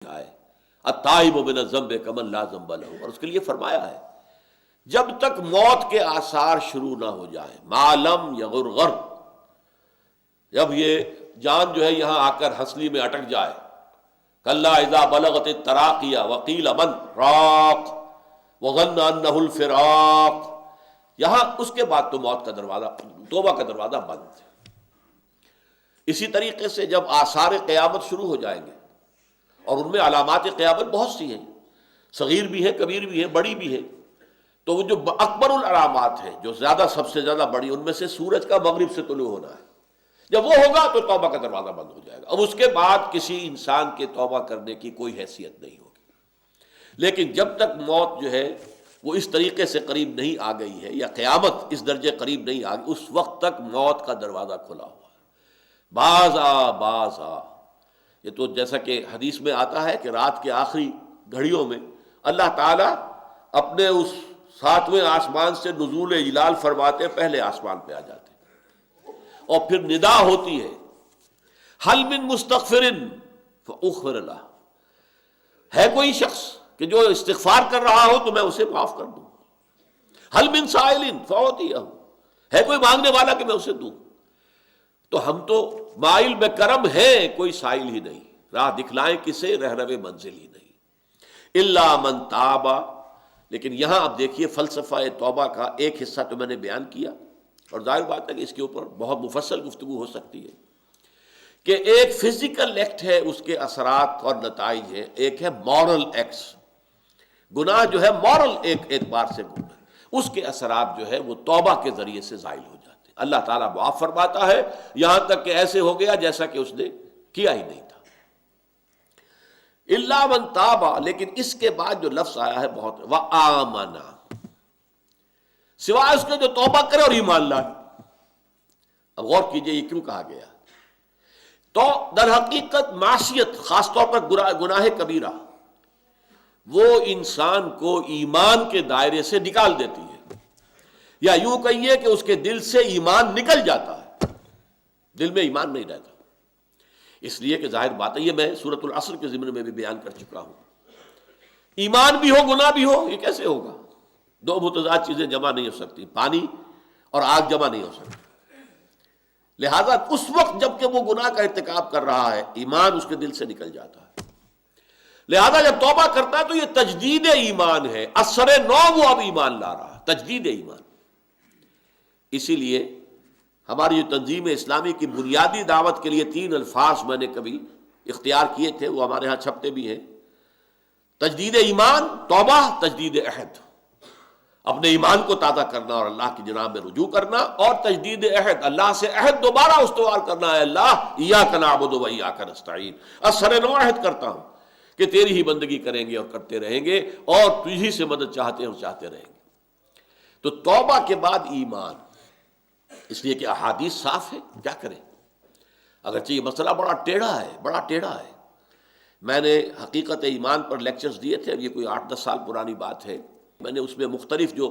آئے التائب من الذنب کمن لا ذنب لہ، اور اس کے لیے فرمایا ہے جب تک موت کے آثار شروع نہ ہو جائے، ما لم یغرغر، جب یہ جان جو ہے یہاں آ کر ہنسلی میں اٹک جائے، کلا اذا بلغت التراقی وقیل من راق وظن انہ الفراق، یہاں اس کے بعد تو موت کا دروازہ، توبہ کا دروازہ بند ہے۔ اسی طریقے سے جب آثار قیامت شروع ہو جائیں گے، اور ان میں علامات قیامت بہت سی ہیں، صغیر بھی ہے، کبیر بھی ہے، بڑی بھی ہے، تو وہ جو اکبر العلامات ہیں، جو زیادہ سب سے زیادہ بڑی، ان میں سے سورج کا مغرب سے طلوع ہونا ہے، جب وہ ہوگا تو توبہ کا دروازہ بند ہو جائے گا۔ اب اس کے بعد کسی انسان کے توبہ کرنے کی کوئی حیثیت نہیں ہوگی۔ لیکن جب تک موت جو ہے وہ اس طریقے سے قریب نہیں آ گئی ہے، یا قیامت اس درجے قریب نہیں آ گئی، اس وقت تک موت کا دروازہ کھلا ہوا ہے۔ باز آ باز آ، یہ تو جیسا کہ حدیث میں آتا ہے کہ رات کے آخری گھڑیوں میں اللہ تعالیٰ اپنے اس 7ویں آسمان سے نزول جلال فرماتے پہلے آسمان پہ آ جاتے، اور پھر ندا ہوتی ہے حل من مستغفر فاغفر لہ، ہے کوئی شخص کہ جو استغفار کر رہا ہو تو میں اسے معاف کر دوں، حل من سائل فاعطیہ، ہے کوئی مانگنے والا کہ میں اسے دوں۔ تو ہم تو مائل بے کرم ہیں، کوئی سائل ہی نہیں، راہ دکھلائیں کسے، رہنوے منزل ہی نہیں، الا من تاب۔ لیکن یہاں اب دیکھیے فلسفہ توبہ کا ایک حصہ تو میں نے بیان کیا، اور ظاہر بات ہے کہ اس کے اوپر بہت مفصل گفتگو ہو سکتی ہے، کہ ایک فزیکل ایکٹ ہے، اس کے اثرات اور نتائج ہیں، ایک ہے مورل ایکٹس، گناہ جو ہے مورل ایک اعتبار سے گناہ، اس کے اثرات جو ہے وہ توبہ کے ذریعے سے زائل ہو جاتے ہیں۔ اللہ تعالیٰ معاف فرماتا ہے، یہاں تک کہ ایسے ہو گیا جیسا کہ اس نے کیا ہی نہیں تھا۔ الا من تاب، لیکن اس کے بعد جو لفظ آیا ہے بہت، وآمن، سوائے اس کے جو توبہ کرے اور ایمان لائے۔ اب غور کیجئے یہ کیوں کہا گیا؟ تو در حقیقت معصیت، خاص طور پر گناہ کبیرہ، وہ انسان کو ایمان کے دائرے سے نکال دیتی ہے، یا یوں کہیے کہ اس کے دل سے ایمان نکل جاتا ہے، دل میں ایمان نہیں رہتا۔ اس لیے کہ ظاہر بات ہے، یہ میں سورۃ العصر کے ضمن میں بھی بیان کر چکا ہوں، ایمان بھی ہو گناہ بھی ہو، یہ کیسے ہوگا؟ دو متضاد چیزیں جمع نہیں ہو سکتی، پانی اور آگ جمع نہیں ہو سکتی۔ لہذا اس وقت جب کہ وہ گناہ کا ارتکاب کر رہا ہے، ایمان اس کے دل سے نکل جاتا ہے، لہذا جب توبہ کرتا ہے تو یہ تجدید ایمان ہے، اثر نو وہ اب ایمان لا رہا ہے، تجدید ایمان۔ اسی لیے ہماری جو تنظیم اسلامی کی بنیادی دعوت کے لیے 3 الفاظ میں نے کبھی اختیار کیے تھے، وہ ہمارے ہاں چھپتے بھی ہیں، تجدید ایمان، توبہ، تجدید عہد، اپنے ایمان کو تازہ کرنا اور اللہ کی جناب میں رجوع کرنا، اور تجدید عہد، اللہ سے عہد دوبارہ استوار کرنا ہے، اللہ ایاک نعبد و ایاک نستعین، اثر نو عہد کرتا ہوں کہ تیری ہی بندگی کریں گے اور کرتے رہیں گے، اور تجھی سے مدد چاہتے ہیں اور چاہتے رہیں گے۔ تو توبہ کے بعد ایمان، اس لیے کہ احادیث صاف ہے، کیا کریں؟ اگرچہ یہ مسئلہ بڑا ٹیڑھا ہے، میں نے حقیقت ایمان پر لیکچرز دیے تھے، اب یہ کوئی 8-10 سال پرانی بات ہے، میں نے اس میں مختلف جو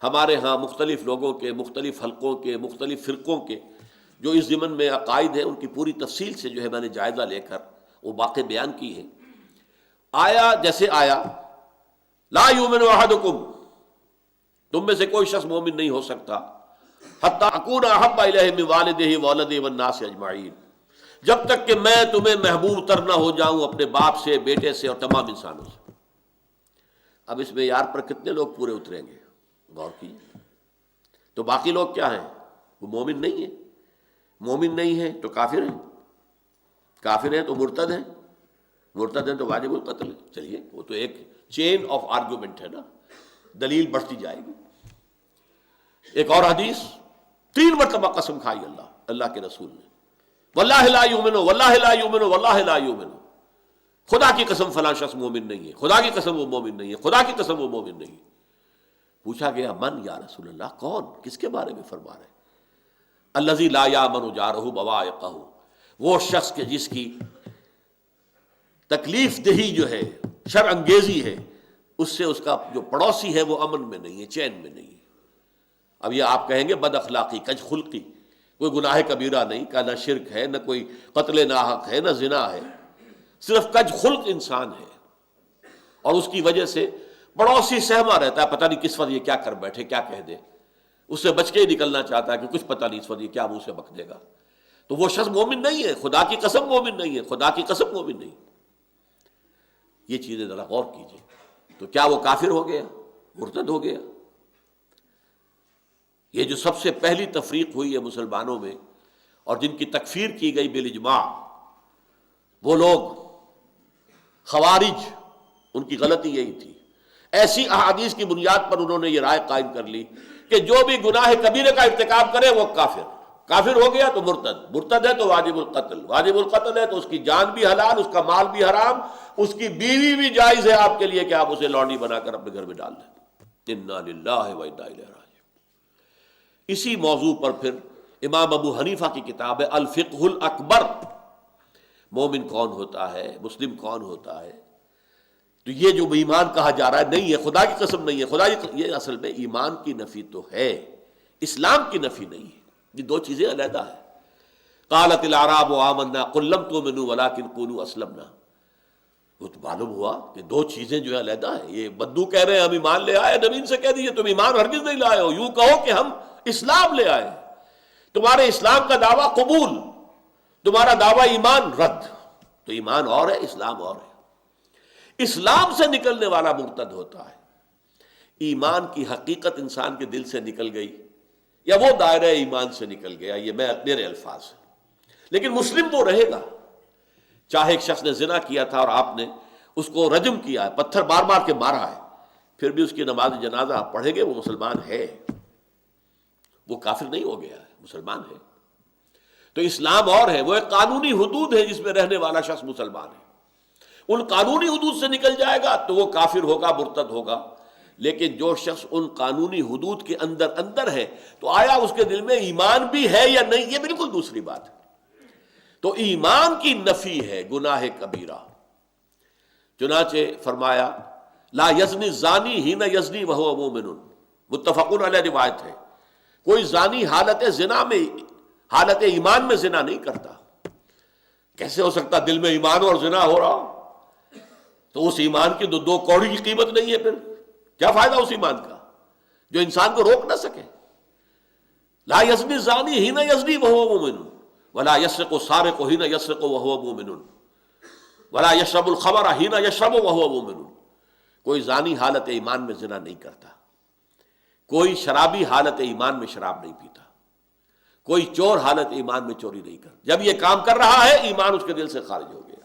ہمارے ہاں مختلف لوگوں کے، مختلف حلقوں کے، مختلف فرقوں کے جو اس ضمن میں عقائد ہیں، ان کی پوری تفصیل سے جو ہے میں نے جائزہ لے کر وہ واقع بیان کی ہے۔ آیا جیسے آیا، لا یؤمن احدکم، تم میں سے کوئی شخص مومن نہیں ہو سکتا، حتی اکون احب الیہ من والدہ وولدہ والناس اجمعین، جب تک کہ میں تمہیں محبوب تر نہ ہو جاؤں اپنے باپ سے، بیٹے سے اور تمام انسانوں سے۔ اب اس معیار پر کتنے لوگ پورے اتریں گے؟ غور کیجیے۔ تو باقی لوگ کیا ہیں؟ وہ مومن نہیں ہیں، مومن نہیں ہیں تو کافر ہیں، کافر ہیں تو مرتد ہیں، مرتد ہیں تو واجب القتل ہے۔ چلیے وہ تو ایک چین آف آرگومنٹ ہے نا، دلیل بڑھتی جائے گی۔ ایک اور حدیث، 3 مرتبہ قسم کھائی اللہ کے رسول نے، واللہ لا یؤمن، واللہ لا یؤمن، واللہ لا یؤمن، خدا کی قسم فلاں شخص مومن نہیں ہے، خدا کی قسم وہ مومن نہیں ہے، خدا کی قسم وہ مومن نہیں ہے۔ پوچھا گیا من یا رسول اللہ، کون، کس کے بارے میں فرما رہے ہیں؟ الذی لا یامن جارہ بوائقہ، وہ شخص کہ جس کی تکلیف دہی جو ہے، شر انگیزی ہے، اس سے اس کا جو پڑوسی ہے وہ امن میں نہیں ہے، چین میں نہیں ہے۔ اب یہ آپ کہیں گے بد اخلاقی، کج خلقی، کوئی گناہ کبیرہ نہیں، کا نہ شرک ہے، نہ کوئی قتل ناحق ہے، نہ زنا ہے، صرف کج خلق انسان ہے، اور اس کی وجہ سے پڑوسی سہما رہتا ہے، پتہ نہیں کس وقت یہ کیا کر بیٹھے، کیا کہہ دے، اس سے بچ کے ہی نکلنا چاہتا ہے کہ کچھ پتہ نہیں اس وقت یہ کیا منہ سے بک دے گا. تو وہ شخص مومن نہیں ہے، خدا کی قسم مومن نہیں ہے، خدا کی قسم مومن نہیں. یہ چیزیں ذرا غور کیجیے. تو کیا وہ کافر ہو گیا، مرتد ہو گیا؟ یہ جو سب سے پہلی تفریق ہوئی ہے مسلمانوں میں اور جن کی تکفیر کی گئی بالاجماع، وہ لوگ خوارج، ان کی غلطی یہی تھی. ایسی احادیث کی بنیاد پر انہوں نے یہ رائے قائم کر لی کہ جو بھی گناہ کبیرے کا ارتکاب کرے وہ کافر ہو گیا تو مرتد ہے تو واجب القتل ہے تو اس کی جان بھی حلال، اس کا مال بھی حرام، اس کی بیوی بھی جائز ہے آپ کے لیے کہ آپ اسے لونڈی بنا کر اپنے گھر میں ڈال دیں. انا للہ و انا الیہ راجعون. اسی موضوع پر پھر امام ابو حنیفہ کی کتاب ہے الفقہ الاکبر، مومن کون ہوتا ہے، مسلم کون ہوتا ہے. تو یہ جو ایمان کہا جا رہا ہے نہیں ہے، خدا کی قسم نہیں ہے. خدا یہ اصل میں ایمان کی نفی تو ہے، اسلام کی نفی نہیں ہے. یہ دو چیزیں علیحدہ ہیں. قالت الاعراب آمنا قل لم تؤمنوا ولکن قولوا اسلمنا. وہ تو معلوم ہوا کہ دو چیزیں جو ہے علیحدہ ہیں. یہ بدو کہہ رہے ہیں ہم ایمان لے آئے، نبی سے کہہ دیجیے تم ایمان ہرگز نہیں لائے ہو، یوں کہو کہ ہم اسلام لے آئے. تمہارے اسلام کا دعویٰ قبول، تمہارا دعویٰ ایمان رد. تو ایمان اور ہے، اسلام اور ہے. اسلام سے نکلنے والا مرتد ہوتا ہے. ایمان کی حقیقت انسان کے دل سے نکل گئی یا وہ دائرہ ایمان سے نکل گیا، یہ میرے الفاظ ہیں. لیکن مسلم وہ رہے گا. چاہے ایک شخص نے زنا کیا تھا اور آپ نے اس کو رجم کیا ہے، پتھر مار مار کے مارا ہے، پھر بھی اس کی نماز جنازہ آپ پڑھیں گے، وہ مسلمان ہے، وہ کافر نہیں ہو گیا ہے، مسلمان ہے. تو اسلام اور ہے، وہ ایک قانونی حدود ہے جس میں رہنے والا شخص مسلمان ہے. ان قانونی حدود سے نکل جائے گا تو وہ کافر ہوگا، مرتد ہوگا. لیکن جو شخص ان قانونی حدود کے اندر ہے تو آیا اس کے دل میں ایمان بھی ہے یا نہیں، یہ بالکل دوسری بات ہے. تو ایمان کی نفی ہے گناہ کبیرہ. چنانچہ فرمایا لا یزنی الزانی حین یزنی وہو مومن، متفق علیہ روایت ہے. کوئی زانی حالت زنا میں، حالت ایمان میں زنا نہیں کرتا. کیسے ہو سکتا دل میں ایمان اور زنا ہو رہا؟ تو اس ایمان کی دو کوڑی کی قیمت نہیں ہے. پھر کیا فائدہ اس ایمان کا جو انسان کو روک نہ سکے؟ لا یزنی الزانی حین یزنی وہو مومن ولا یسرق السارق حین یسرق وہو مومن ولا یشرب الخمر حین یشرب وہو مومن. کوئی زانی حالت ایمان میں زنا نہیں کرتا، کوئی شرابی حالت ایمان میں شراب نہیں پیتا، کوئی چور حالت ایمان میں چوری نہیں کرتا. جب یہ کام کر رہا ہے ایمان اس کے دل سے خارج ہو گیا.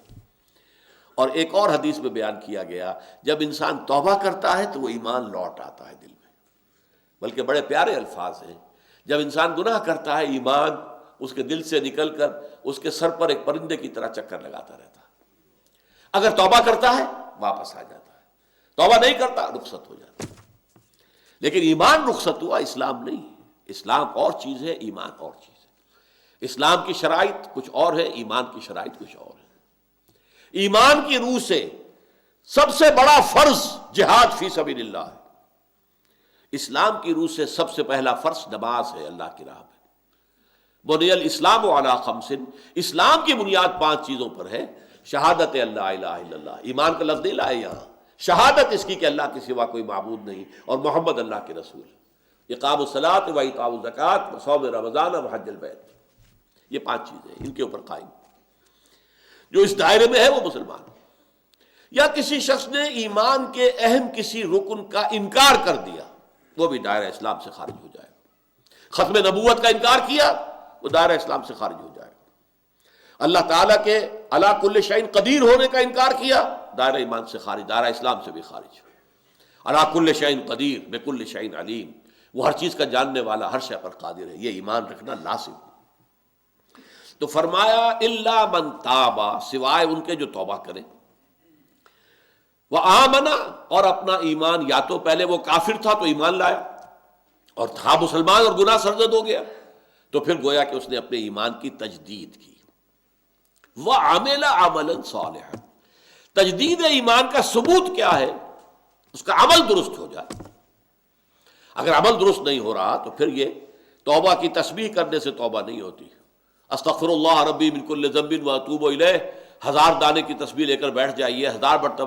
اور ایک اور حدیث میں بیان کیا گیا جب انسان توبہ کرتا ہے تو وہ ایمان لوٹ آتا ہے دل میں. بلکہ بڑے پیارے الفاظ ہیں، جب انسان گناہ کرتا ہے ایمان اس کے دل سے نکل کر اس کے سر پر ایک پرندے کی طرح چکر لگاتا رہتا ہے. اگر توبہ کرتا ہے واپس آ جاتا ہے، توبہ نہیں کرتا رخصت ہو جاتا ہے. لیکن ایمان رخصت ہوا، اسلام نہیں. اسلام اور چیز ہے، ایمان اور چیز ہے. اسلام کی شرائط کچھ اور ہے، ایمان کی شرائط کچھ اور ہے. ایمان کی روح سے سب سے بڑا فرض جہاد فی سبیل اللہ ہے. اسلام کی روح سے سب سے پہلا فرض نماز ہے اللہ کی راہ میں. بنی الاسلام علی خمس، اسلام کی بنیاد 5 چیزوں پر ہے. شہادت اللہ الہ الا اللہ، ایمان کا لفظ نہیں لائے یہاں، شہادت اس کی کہ اللہ کے سوا کوئی معبود نہیں اور محمد اللہ کے رسول. اقام الصلاۃ و ایتاء الزکوٰۃ و صوم رمضان و حج البیت، یہ 5 چیزیں ان کے اوپر قائم. جو اس دائرے میں ہے وہ مسلمان. یا کسی شخص نے ایمان کے اہم کسی رکن کا انکار کر دیا، وہ بھی دائرہ اسلام سے خارج ہو جائے. ختم نبوت کا انکار کیا، وہ دائرہ اسلام سے خارج ہو جائے. اللہ تعالیٰ کے علی کل شیء قدیر ہونے کا انکار کیا، دائرہ ایمان سے خارج، دائرہ اسلام سے بھی خارج. علی کل شیء قدیر بکل شیء علیم، وہ ہر چیز کا جاننے والا، ہر شے پر قادر ہے. یہ ایمان رکھنا لازم. تو فرمایا الا من تابا، سوائے ان کے جو توبہ کرے، وآمنا، اور اپنا ایمان، یا تو پہلے وہ کافر تھا تو ایمان لایا اور تھا مسلمان اور گناہ سرزد ہو گیا، تو پھر گویا کہ اس نے اپنے ایمان کی تجدید کی. وعمل عملا صالحا، تجدید ایمان کا ثبوت کیا ہے؟ اس کا عمل درست ہو جائے. اگر عمل درست نہیں ہو رہا تو پھر یہ توبہ کی تسبیح کرنے سے توبہ نہیں ہوتی. استغفر اللہ ربی من کل ذنب واتوب الیہ 1000 دانے کی تسبیح لے کر بیٹھ جائیے، 1000 مرتبہ